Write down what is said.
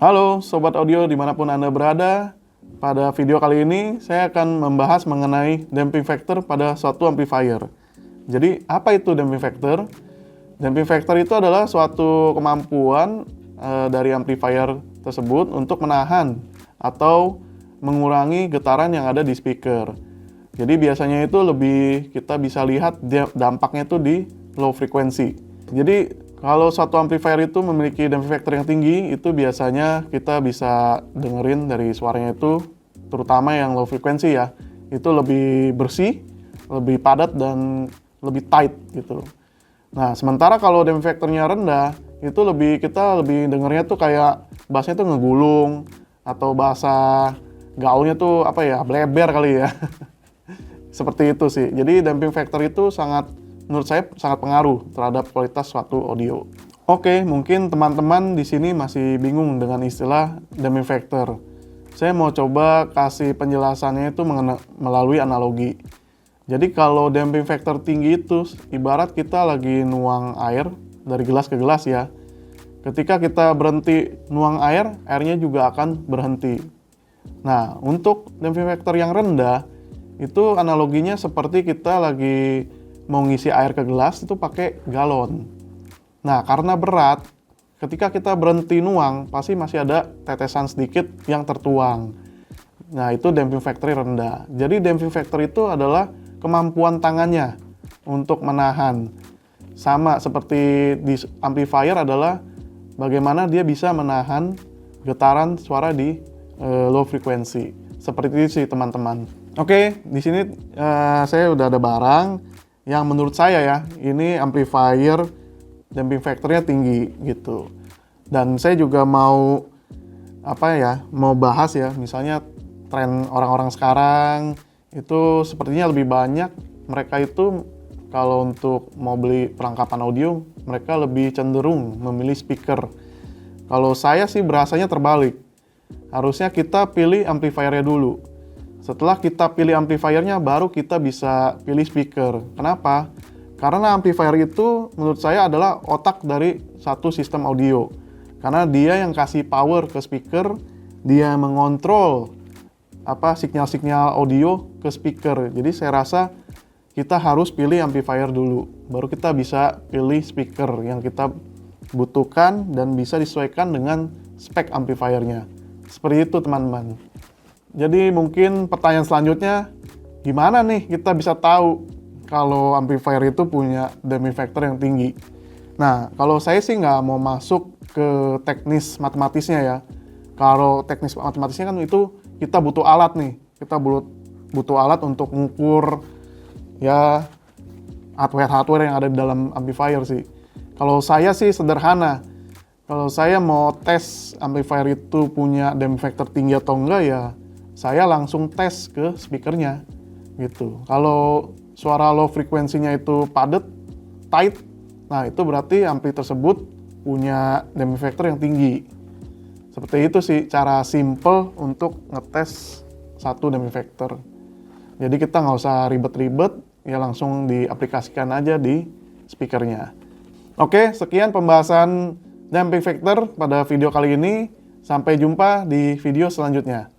Halo Sobat Audio dimanapun Anda berada. Pada video kali ini saya akan membahas mengenai damping factor pada suatu amplifier. Jadi apa itu damping factor? Damping factor itu adalah suatu kemampuan dari amplifier tersebut untuk menahan atau mengurangi getaran yang ada di speaker. Jadi biasanya itu kita bisa lihat dampaknya itu di low frequency. Jadi kalau suatu amplifier itu memiliki damping factor yang tinggi, itu biasanya kita bisa dengerin dari suaranya itu, terutama yang low frequency ya, itu lebih bersih, lebih padat, dan lebih tight gitu. Nah, sementara kalau damping factornya rendah, itu kita lebih dengernya tuh kayak bassnya tuh ngegulung, atau bahasa gaulnya tuh bleber kali ya. Seperti itu sih. Jadi damping factor itu menurut saya sangat pengaruh terhadap kualitas suatu audio. Oke, mungkin teman-teman di sini masih bingung dengan istilah damping factor. Saya mau coba kasih penjelasannya itu melalui analogi. Jadi kalau damping factor tinggi itu ibarat kita lagi nuang air dari gelas ke gelas ya. Ketika kita berhenti nuang air, airnya juga akan berhenti. Nah, untuk damping factor yang rendah, itu analoginya seperti kita lagi mau ngisi air ke gelas itu pakai galon. Nah, karena berat, ketika kita berhenti nuang, pasti masih ada tetesan sedikit yang tertuang. Nah, itu damping factor rendah. Jadi damping factor itu adalah kemampuan tangannya untuk menahan. Sama seperti di amplifier adalah bagaimana dia bisa menahan getaran suara di low frequency. Seperti itu sih teman-teman. Oke, di sini saya udah ada barang yang menurut saya ya, ini amplifier damping factornya tinggi gitu. Dan saya juga mau bahas ya, misalnya tren orang-orang sekarang itu sepertinya lebih banyak mereka itu kalau untuk mau beli perlengkapan audio, mereka lebih cenderung memilih speaker. Kalau saya sih berasanya terbalik. Harusnya kita pilih amplifiernya dulu. Setelah kita pilih amplifiernya, baru kita bisa pilih speaker. Kenapa? Karena amplifier itu menurut saya adalah otak dari satu sistem audio. Karena dia yang kasih power ke speaker, dia mengontrol sinyal-sinyal audio ke speaker. Jadi saya rasa kita harus pilih amplifier dulu, baru kita bisa pilih speaker yang kita butuhkan dan bisa disesuaikan dengan spek amplifiernya. Seperti itu teman-teman. Jadi mungkin pertanyaan selanjutnya, gimana nih kita bisa tahu kalau amplifier itu punya damping factor yang tinggi? Nah, kalau saya sih nggak mau masuk ke teknis matematisnya ya. Kalau teknis matematisnya kan itu kita butuh alat nih. Kita butuh alat untuk mengukur ya hardware yang ada di dalam amplifier sih. Kalau saya sih sederhana. Kalau saya mau tes amplifier itu punya damping factor tinggi atau enggak ya, saya langsung tes ke speakernya gitu. Kalau suara low frekuensinya itu padat, tight, nah itu berarti ampli tersebut punya damping factor yang tinggi. Seperti itu sih cara simple untuk ngetes satu damping factor. Jadi kita nggak usah ribet-ribet, ya langsung diaplikasikan aja di speakernya. Oke, sekian pembahasan damping factor pada video kali ini. Sampai jumpa di video selanjutnya.